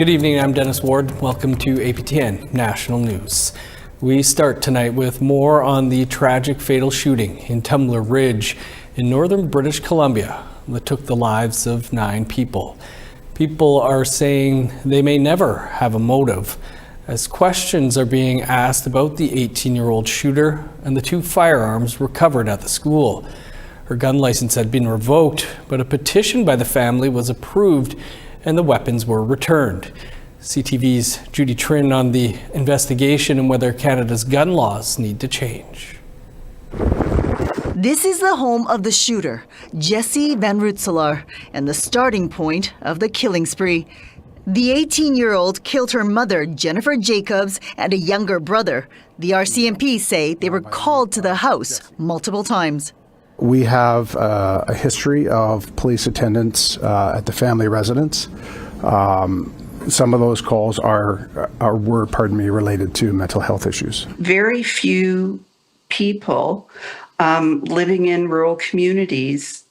Good evening, I'm Dennis Ward. Welcome to APTN National News. We start tonight with more on the tragic fatal shooting in Tumbler Ridge in northern British Columbia that took the lives of 9 people. People are saying they may never have a motive as questions are being asked about the 18-year-old shooter and the 2 firearms recovered at the school. Her gun license had been revoked, but a petition by the family was approved and the weapons were returned. CTV's Judy Trin on the investigation and whether Canada's gun laws need to change. This is the home of the shooter, Jesse Van Rootselaar, and the starting point of the killing spree. The 18-year-old killed her mother, Jennifer Jacobs, and a younger brother. The RCMP say they were called to the house multiple times. We have a history of police attendance at the family residence. Some of those calls were related to mental health issues. Very few people living in rural communities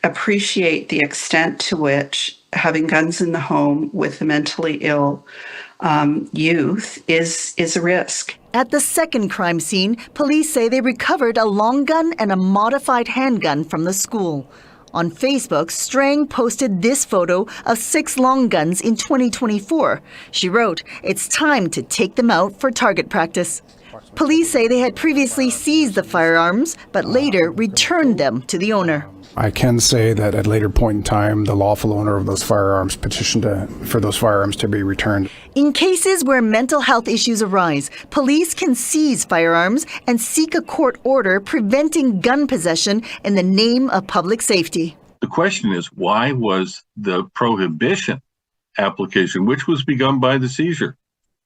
appreciate the extent to which having guns in the home with the mentally ill youth is a risk. At the second crime scene, police say they recovered a long gun and a modified handgun from the school. On Facebook, Strang posted this photo of 6 long guns in 2024. She wrote, "It's time to take them out for target practice." Police say they had previously seized the firearms, but later returned them to the owner. I can say that at a later point in time, the lawful owner of those firearms petitioned for those firearms to be returned. In cases where mental health issues arise, police can seize firearms and seek a court order preventing gun possession in the name of public safety. The question is, why was the prohibition application, which was begun by the seizure,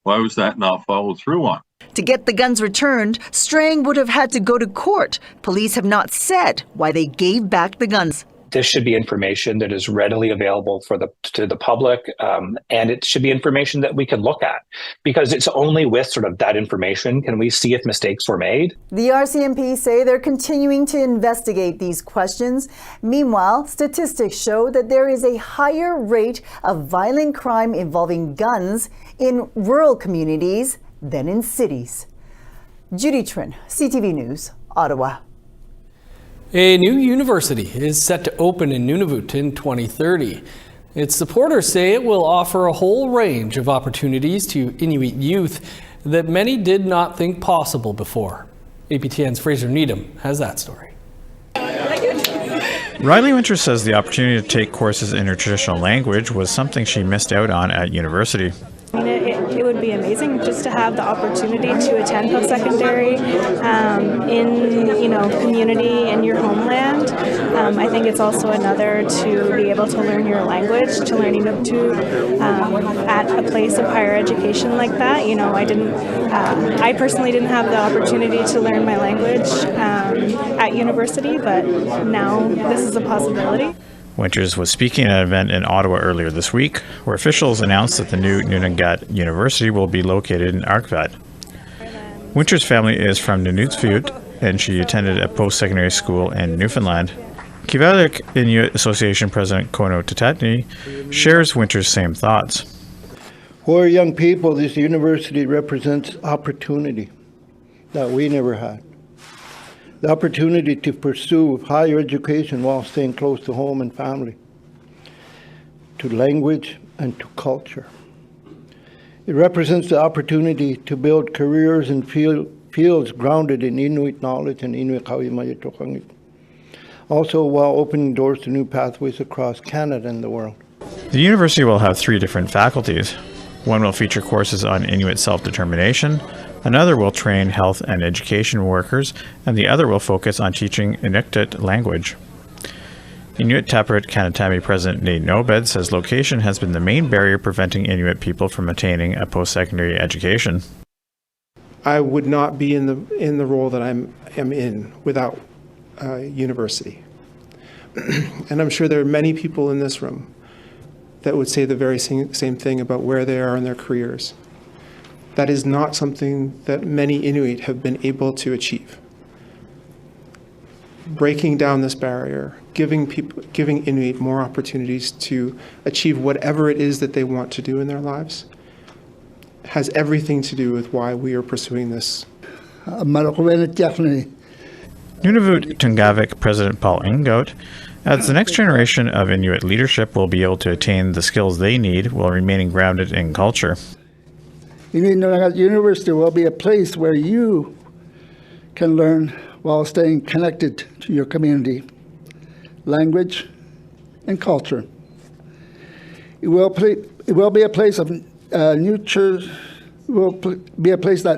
why was that not followed through on? To get the guns returned, Strang would have had to go to court. Police have not said why they gave back the guns. This should be information that is readily available to the public, and it should be information that we can look at, because it's only with sort of that information can we see if mistakes were made. The RCMP say they're continuing to investigate these questions. Meanwhile, statistics show that there is a higher rate of violent crime involving guns in rural communities than in cities. Judy Trin, CTV News, Ottawa. A new university is set to open in Nunavut in 2030. Its supporters say it will offer a whole range of opportunities to Inuit youth that many did not think possible before. APTN's Fraser Needham has that story. Riley Winters says the opportunity to take courses in her traditional language was something she missed out on at university. I mean, it would be amazing just to have the opportunity to attend post-secondary in community in your homeland. I think it's also another to be able to learn your language, to learning at a place of higher education like that. I personally didn't have the opportunity to learn my language at university, but now this is a possibility. Winters was speaking at an event in Ottawa earlier this week, where officials announced that the new Nunavut University will be located in Arkvat. Winters' family is from Nunavut, and she attended a post-secondary school in Newfoundland. Kivalliq Inuit Association President Kono Tatatni shares Winters' same thoughts. For young people, this university represents opportunity that we never had. The opportunity to pursue higher education while staying close to home and family, to language and to culture. It represents the opportunity to build careers in fields grounded in Inuit knowledge and Inuit kawimayatokangit. Also, while opening doors to new pathways across Canada and the world. The university will have 3 different faculties. One will feature courses on Inuit self-determination, another will train health and education workers, and the other will focus on teaching Inuktitut language. Inuit Tapert Kanatami President Nate Nobed says location has been the main barrier preventing Inuit people from attaining a post-secondary education. I would not be in the role that I am in without university. And I'm sure there are many people in this room that would say the very same thing about where they are in their careers. That is not something that many Inuit have been able to achieve. breaking down this barrier, giving Inuit more opportunities to achieve whatever it is that they want to do in their lives, has everything to do with why we are pursuing this. Nunavut Tungavik President Paul Ingoat adds the next generation of Inuit leadership will be able to attain the skills they need while remaining grounded in culture. Inuit Nunavut University will be a place where you can learn while staying connected to your community, language, and culture. It will be a place of that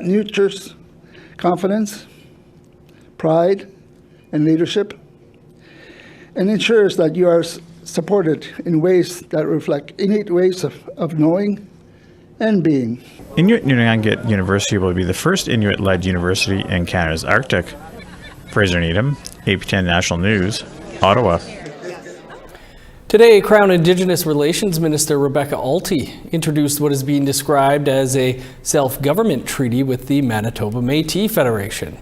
nurtures confidence, pride, and leadership, and ensures that you are supported in ways that reflect Inuit ways of knowing and being. Inuit Nunavut University will be the first Inuit-led university in Canada's Arctic. Fraser Needham, APTN National News, Ottawa. Today, Crown Indigenous Relations Minister Rebecca Alty introduced what is being described as a self-government treaty with the Manitoba Métis Federation.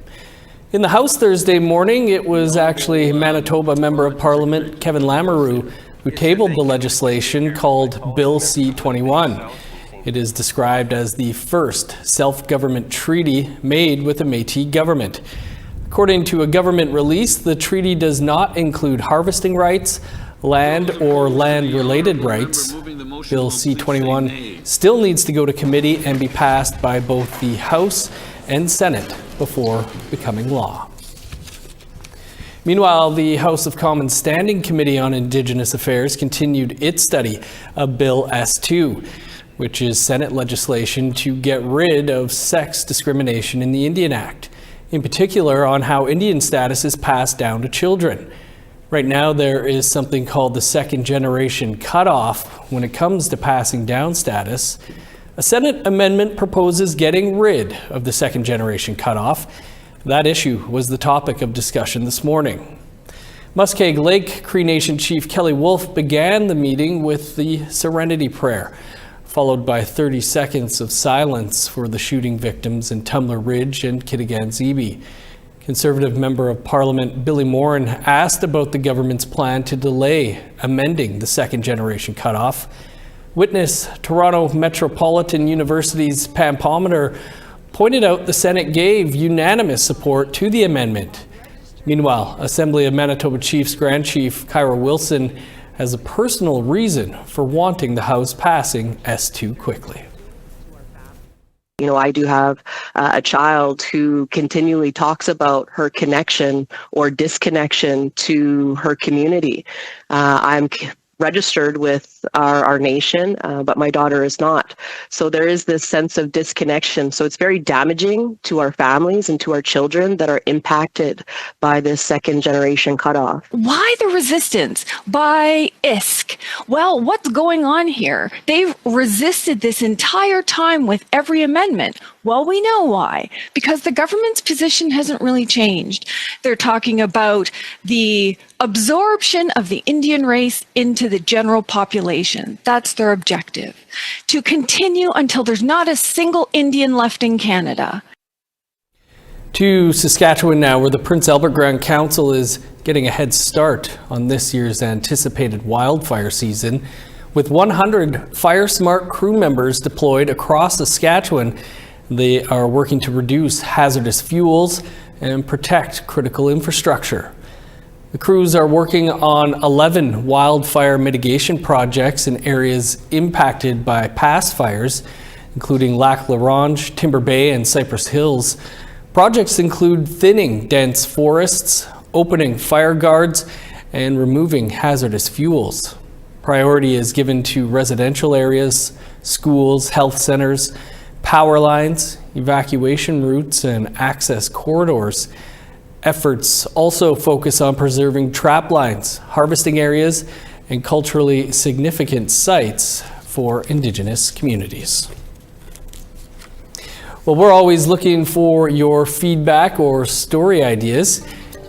In the House Thursday morning, it was actually Manitoba Member of Parliament Kevin Lamoureux who tabled the legislation called Bill C-21. It is described as the first self-government treaty made with the Métis government. According to a government release, the treaty does not include harvesting rights, land or land-related rights. Bill C-21 still needs to go to committee and be passed by both the House and Senate before becoming law. Meanwhile, the House of Commons Standing Committee on Indigenous Affairs continued its study of Bill S-2, which is Senate legislation to get rid of sex discrimination in the Indian Act, in particular on how Indian status is passed down to children. Right now, there is something called the second generation cutoff when it comes to passing down status. A Senate amendment proposes getting rid of the second generation cutoff. That issue was the topic of discussion this morning. Muskeg Lake Cree Nation Chief Kelly Wolf began the meeting with the Serenity Prayer, followed by 30 seconds of silence for the shooting victims in Tumbler Ridge and Kitigan-Zibi. Conservative Member of Parliament Billy Morin asked about the government's plan to delay amending the second generation cutoff. Witness Toronto Metropolitan University's Pam Palmater pointed out the Senate gave unanimous support to the amendment. Meanwhile, Assembly of Manitoba Chiefs Grand Chief Kyra Wilson has a personal reason for wanting the House passing S2 quickly. You know, I do have a child who continually talks about her connection or disconnection to her community. I'm registered with our nation, but my daughter is not. So there is this sense of disconnection. So it's very damaging to our families and to our children that are impacted by this second generation cutoff. Why the resistance by ISK? Well, what's going on here? They've resisted this entire time with every amendment. Well, we know why. Because the government's position hasn't really changed. They're talking about the absorption of the Indian race into the general population. That's their objective. To continue until there's not a single Indian left in Canada. To Saskatchewan now, where the Prince Albert Grand Council is getting a head start on this year's anticipated wildfire season. With 100 Fire Smart crew members deployed across Saskatchewan, they are working to reduce hazardous fuels and protect critical infrastructure. The crews are working on 11 wildfire mitigation projects in areas impacted by past fires, including Lac La Ronge, Timber Bay, and Cypress Hills. Projects include thinning dense forests, opening fire guards, and removing hazardous fuels. Priority is given to residential areas, schools, health centers, power lines, evacuation routes, and access corridors. Efforts also focus on preserving trap lines, harvesting areas, and culturally significant sites for Indigenous communities. Well, we're always looking for your feedback or story ideas.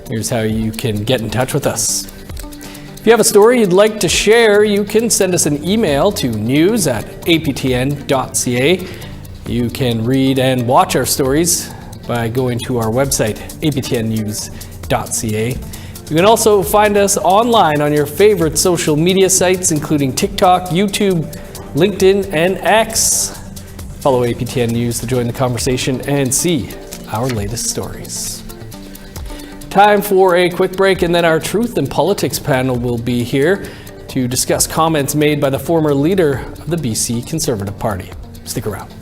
Here's how you can get in touch with us. If you have a story you'd like to share, you can send us an email to news@aptn.ca. You can read and watch our stories by going to our website, aptnnews.ca. You can also find us online on your favorite social media sites, including TikTok, YouTube, LinkedIn, and X. Follow APTN News to join the conversation and see our latest stories. Time for a quick break, and then our Truth and Politics panel will be here to discuss comments made by the former leader of the BC Conservative Party. Stick around.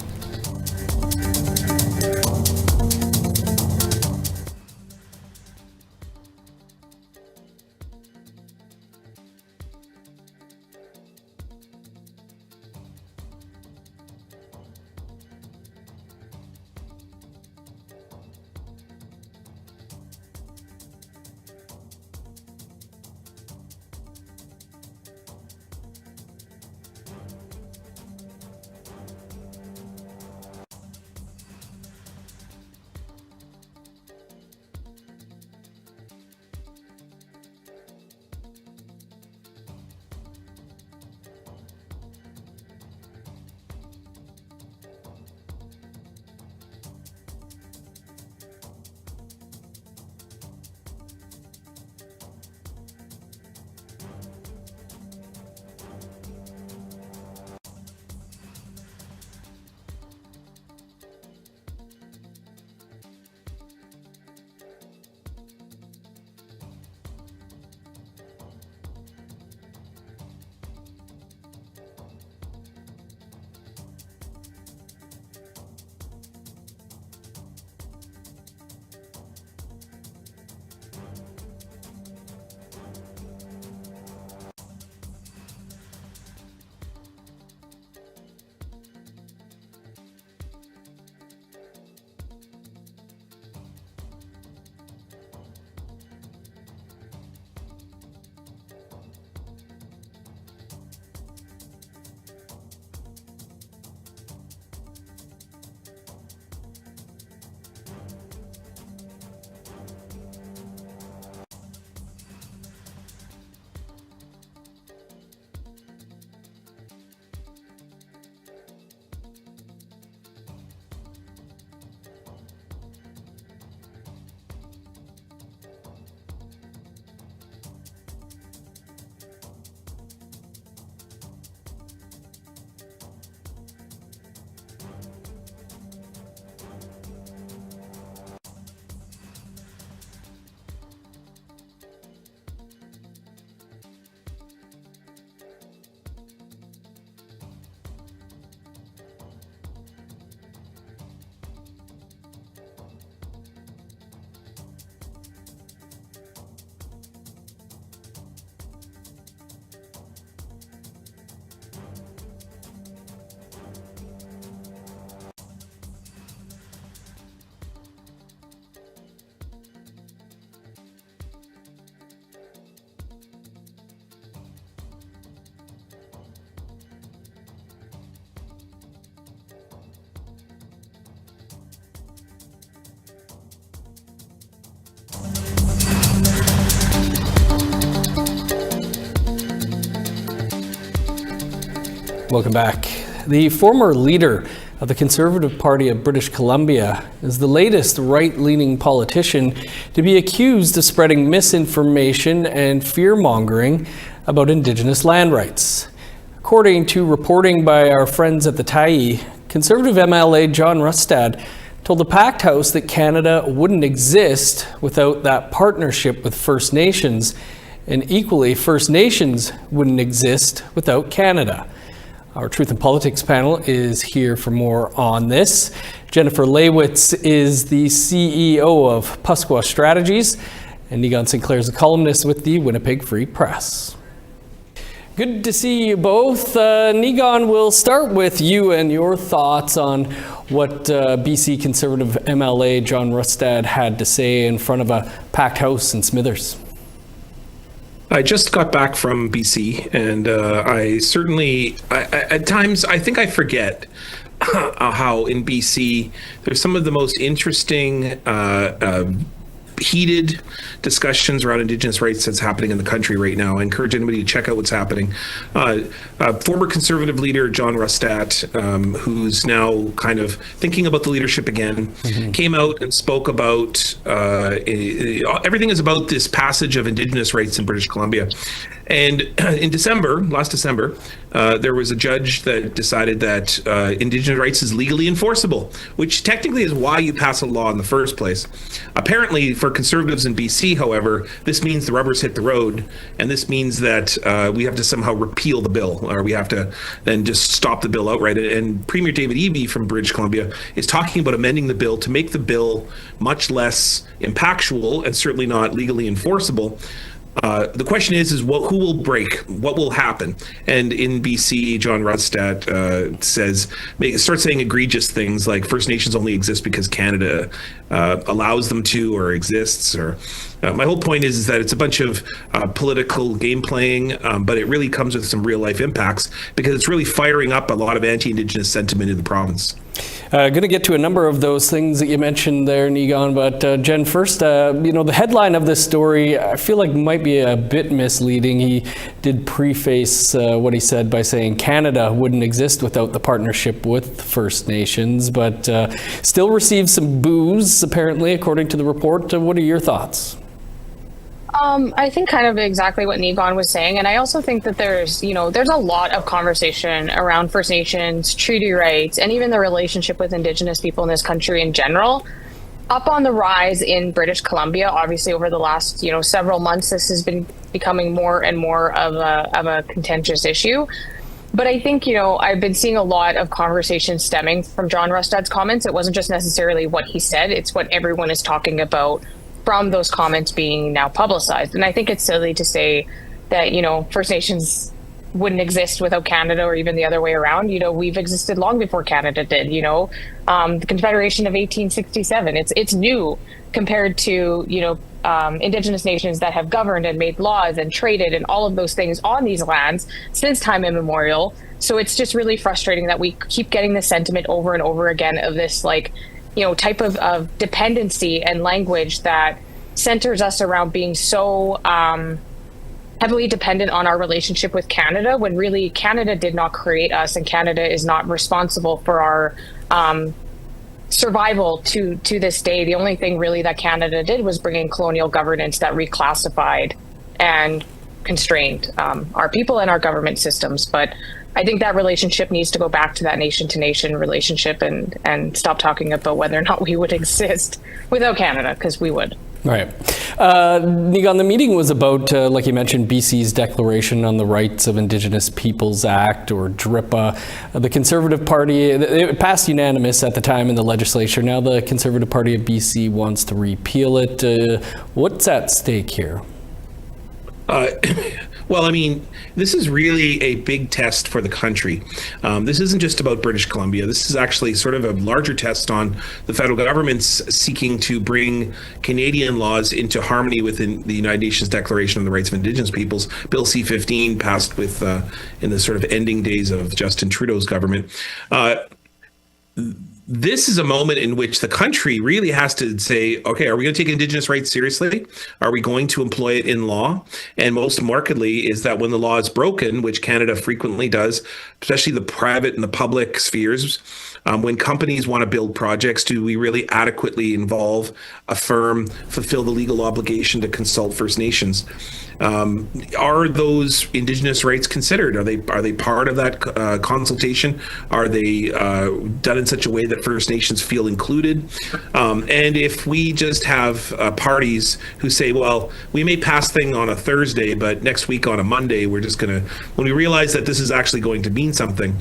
Welcome back. The former leader of the Conservative Party of British Columbia is the latest right-leaning politician to be accused of spreading misinformation and fear-mongering about Indigenous land rights. According to reporting by our friends at the Tyee, Conservative MLA John Rustad told the Packed House that Canada wouldn't exist without that partnership with First Nations, and equally, First Nations wouldn't exist without Canada. Our Truth and Politics panel is here for more on this. Jennifer Leywitz is the CEO of Pusquaw Strategies, and Negon Sinclair is a columnist with the Winnipeg Free Press. Good to see you both. Negon, we'll start with you and your thoughts on what BC Conservative MLA John Rustad had to say in front of a packed house in Smithers. I just got back from BC, and at times I think I forget how in BC there's some of the most interesting heated discussions around Indigenous rights that's happening in the country right now. I encourage anybody to check out what's happening. Former Conservative leader John Rustat, who's now kind of thinking about the leadership again, came out and spoke about everything is about this passage of Indigenous rights in British Columbia. And in last December, there was a judge that decided that Indigenous rights is legally enforceable, which technically is why you pass a law in the first place. Apparently, for Conservatives in BC, however, this means the rubber's hit the road, and this means that we have to somehow repeal the bill, or we have to then just stop the bill outright. And Premier David Eby from British Columbia is talking about amending the bill to make the bill much less impactful and certainly not legally enforceable. The question is who will break? What will happen? And in BC, John Rustat starts saying egregious things like First Nations only exist because Canada allows them to or exists. Or my whole point is that it's a bunch of political game playing, but it really comes with some real life impacts because it's really firing up a lot of anti-Indigenous sentiment in the province. Going to get to a number of those things that you mentioned there, Niigaan, but Jen, first, the headline of this story, I feel like might be a bit misleading. He did preface what he said by saying Canada wouldn't exist without the partnership with First Nations, but still received some boos, apparently, according to the report. What are your thoughts? I think kind of exactly what Niigaan was saying. And I also think that there's a lot of conversation around First Nations, treaty rights, and even the relationship with Indigenous people in this country in general, up on the rise in British Columbia. Obviously, over the last, several months, this has been becoming more and more of a contentious issue. But I think, I've been seeing a lot of conversation stemming from John Rustat's comments. It wasn't just necessarily what he said, it's what everyone is talking about from those comments being now publicized. And I think it's silly to say that, First Nations wouldn't exist without Canada or even the other way around. We've existed long before Canada did, the Confederation of 1867. It's new compared to, Indigenous nations that have governed and made laws and traded and all of those things on these lands since time immemorial. So it's just really frustrating that we keep getting this sentiment over and over again of this type of dependency and language that centers us around being so heavily dependent on our relationship with Canada, when really Canada did not create us and Canada is not responsible for our survival to this day. The only thing really that Canada did was bring in colonial governance that reclassified and constrained our people and our government systems. But I think that relationship needs to go back to that nation-to-nation relationship and stop talking about whether or not we would exist without Canada, because we would. Right. Niigaan, the meeting was about, like you mentioned, BC's Declaration on the Rights of Indigenous Peoples Act, or DRIPA. The Conservative Party, it passed unanimous at the time in the legislature. Now the Conservative Party of BC wants to repeal it. What's at stake here? Well, I mean, this is really a big test for the country. This isn't just about British Columbia. This is actually sort of a larger test on the federal government's seeking to bring Canadian laws into harmony within the United Nations Declaration on the Rights of Indigenous Peoples. Bill C-15 passed with in the sort of ending days of Justin Trudeau's government. This is a moment in which the country really has to say, okay, are we going to take Indigenous rights seriously? Are we going to employ it in law? And most markedly is that when the law is broken, which Canada frequently does, especially the private and the public spheres, when companies want to build projects, do we really adequately involve, affirm, fulfill the legal obligation to consult First Nations? Are those Indigenous rights considered? Are they part of that consultation? Are they done in such a way that First Nations feel included? And if we just have parties who say, well, we may pass thing on a Thursday, but next week on a Monday, we're just going to, when we realize that this is actually going to mean something,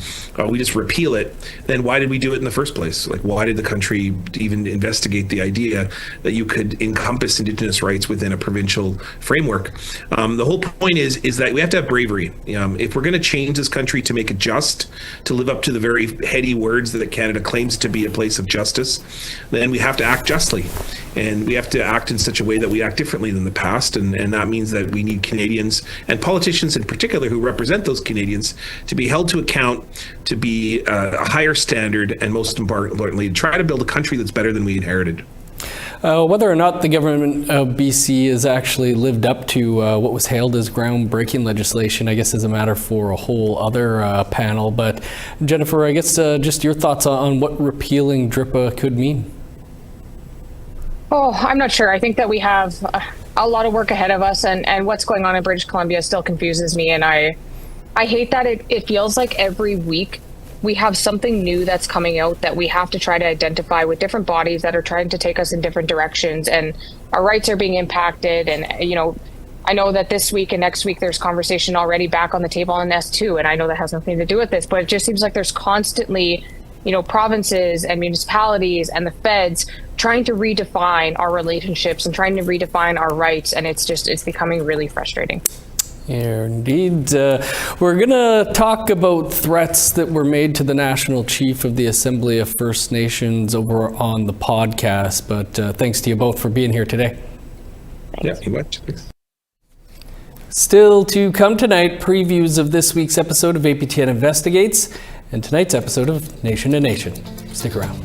we just repeal it, then why did we do it in the first place? Like, why did the country even investigate the idea that you could encompass Indigenous rights within a provincial framework? The whole point is that we have to have bravery. If we're going to change this country to make it just, to live up to the very heady words that Canada claims to be a place of justice, then we have to act justly. And we have to act in such a way that we act differently than the past. And that means that we need Canadians, and politicians in particular who represent those Canadians, to be held to account, to be a higher standard, and most importantly, try to build a country that's better than we inherited. Whether or not the government of BC has actually lived up to what was hailed as groundbreaking legislation, I guess is a matter for a whole other panel. But Jennifer, I guess just your thoughts on what repealing DRIPA could mean. Oh, I'm not sure. I think that we have a lot of work ahead of us, and what's going on in British Columbia still confuses me. And I hate that it feels like every week we have something new that's coming out that we have to try to identify with different bodies that are trying to take us in different directions, and our rights are being impacted. And, I know that this week and next week there's conversation already back on the table on S2, and I know that has nothing to do with this, but it just seems like there's constantly, provinces and municipalities and the feds trying to redefine our relationships and trying to redefine our rights, and it's becoming really frustrating. Yeah, indeed. We're going to talk about threats that were made to the National Chief of the Assembly of First Nations over on the podcast, but thanks to you both for being here today. Yeah, you much. Still to come tonight, previews of this week's episode of APTN Investigates and tonight's episode of Nation to Nation. Stick around.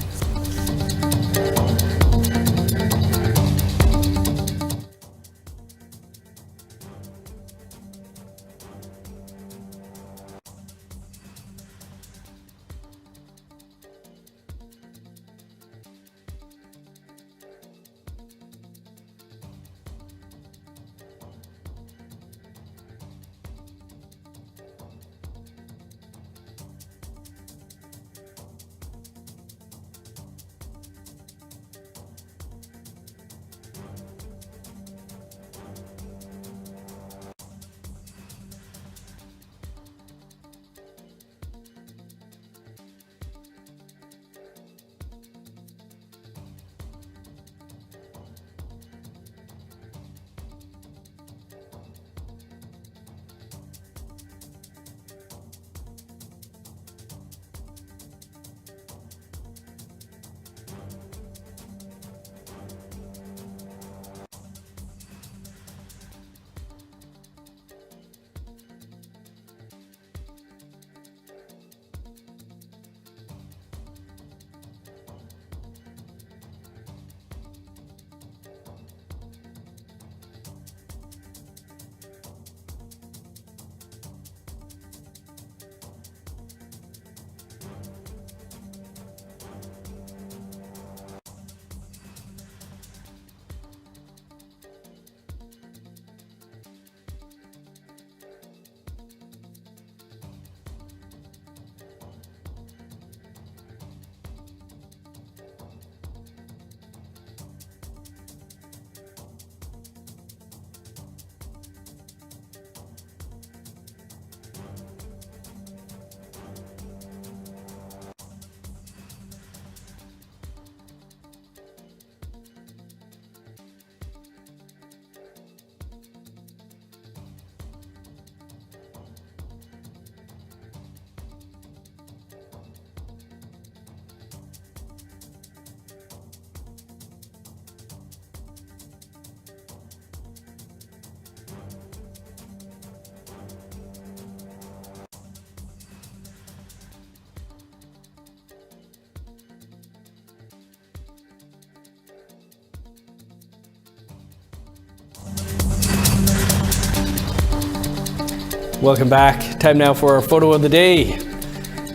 Welcome back. Time now for our photo of the day.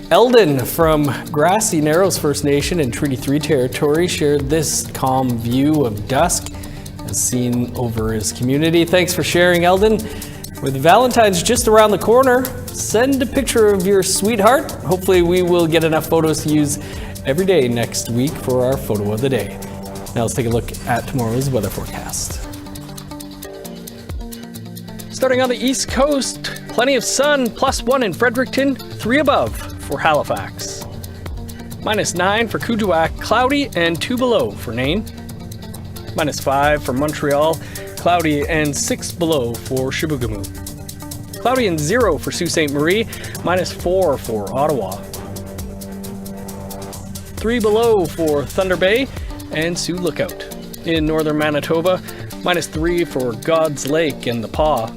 Eldon from Grassy Narrows First Nation in Treaty 3 territory shared this calm view of dusk as seen over his community. Thanks for sharing, Eldon. With Valentine's just around the corner, send a picture of your sweetheart. Hopefully we will get enough photos to use every day next week for our photo of the day. Now let's take a look at tomorrow's weather forecast. Starting on the East Coast, plenty of sun, +1 in Fredericton, 3 above for Halifax. -9 for Kuujjuaq, cloudy and 2 below for Nain. -5 for Montreal, cloudy and 6 below for Chibougamau. Cloudy and 0 for Sault Ste. Marie, -4 for Ottawa. 3 below for Thunder Bay and Sioux Lookout. In northern Manitoba, -3 for God's Lake and the Paw.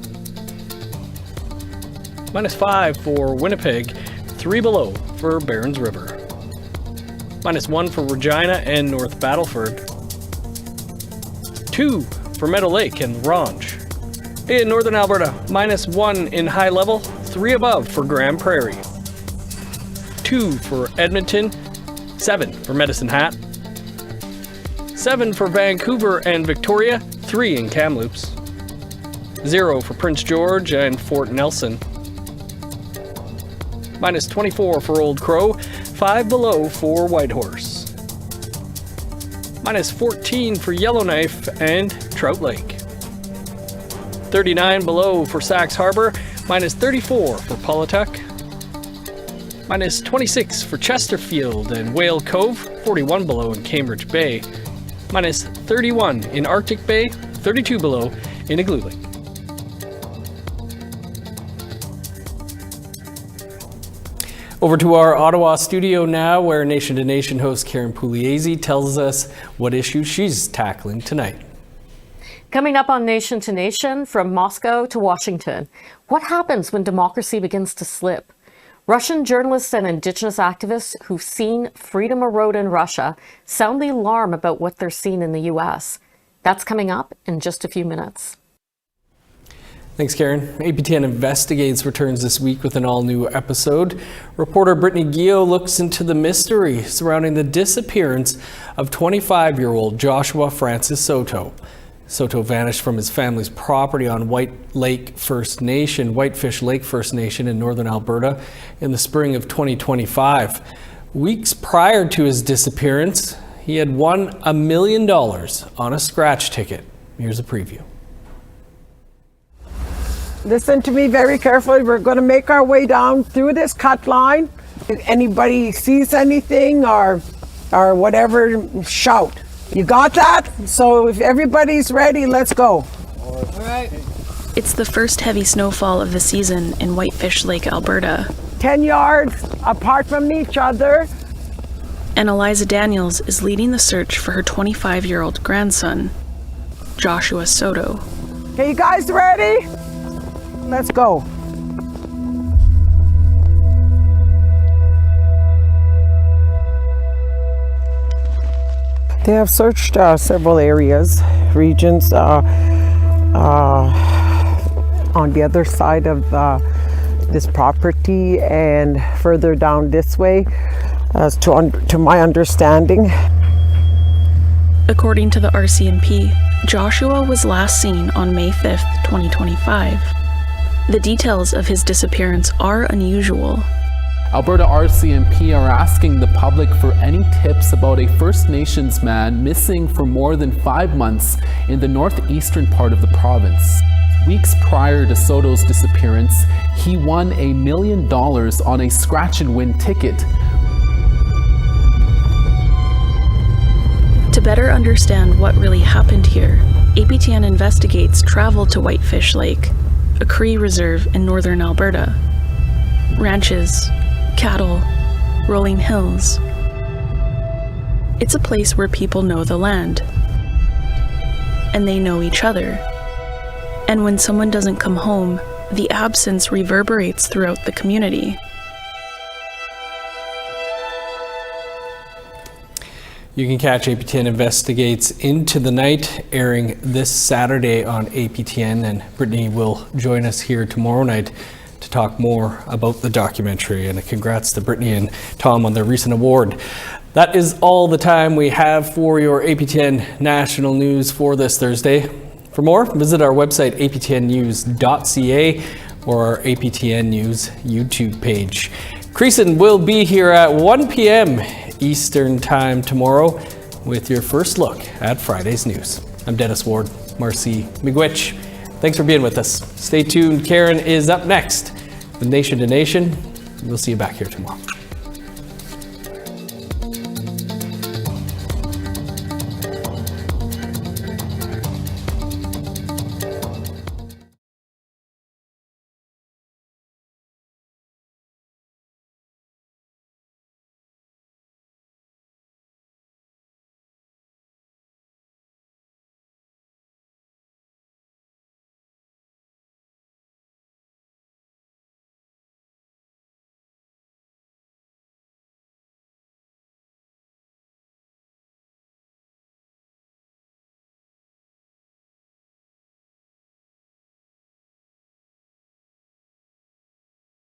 -5 for Winnipeg, 3 below for Barons River. -1 for Regina and North Battleford. 2 for Meadow Lake and Ronge. In northern Alberta, -1 in high level, 3 above for Grand Prairie. 2 for Edmonton, 7 for Medicine Hat, 7 for Vancouver and Victoria, 3 in Kamloops, 0 for Prince George and Fort Nelson, -24 for Old Crow, 5 below for Whitehorse, -14 for Yellowknife and Trout Lake, 39 below for Sax Harbor, -34 for Paulatuck, -26 for Chesterfield and Whale Cove, 41 below in Cambridge Bay, -31 in Arctic Bay, 32 below in Igloolik. Over to our Ottawa studio now, where Nation to Nation host Karen Pugliese tells us what issues she's tackling tonight. Coming up on Nation to Nation, from Moscow to Washington, what happens when democracy begins to slip? Russian journalists and Indigenous activists who've seen freedom erode in Russia sound the alarm about what they're seeing in the U.S. That's coming up in just a few minutes. Thanks, Karen. APTN Investigates returns this week with an all-new episode. Reporter Brittany Guillot looks into the mystery surrounding the disappearance of 25-year-old Joshua Francis Soto. Soto vanished from his family's property on Whitefish Lake First Nation in northern Alberta in the spring of 2025. Weeks prior to his disappearance, he had won $1 million on a scratch ticket. Here's a preview. Listen to me very carefully. We're going to make our way down through this cut line. If anybody sees anything or whatever, shout. You got that? So if everybody's ready, let's go. All right. It's the first heavy snowfall of the season in Whitefish Lake, Alberta. 10 yards apart from each other. And Eliza Daniels is leading the search for her 25-year-old grandson, Joshua Soto. Okay, you guys ready? Let's go. They have searched several areas, regions on the other side of this property and further down this way, as to my understanding. According to the RCMP, Joshua was last seen on May 5th, 2025. The details of his disappearance are unusual. Alberta RCMP are asking the public for any tips about a First Nations man missing for more than 5 months in the northeastern part of the province. Weeks prior to Soto's disappearance, he won $1 million on a scratch-and-win ticket. To better understand what really happened here, APTN Investigates traveled to Whitefish Lake, a Cree reserve in northern Alberta. Ranches, cattle, rolling hills. It's a place where people know the land. And they know each other. And when someone doesn't come home, the absence reverberates throughout the community. You can catch APTN Investigates Into the Night, airing this Saturday on APTN, and Brittany will join us here tomorrow night to talk more about the documentary. And congrats to Brittany and Tom on their recent award. That is all the time we have for your APTN National News for this Thursday. For more, visit our website, aptnnews.ca, or our APTN News YouTube page. Creason will be here at 1 p.m. Eastern Time tomorrow with your first look at Friday's news. I'm Dennis Ward. Marcy Miigwech. Thanks for being with us. Stay tuned. Karen is up next with Nation to Nation. We'll see you back here tomorrow.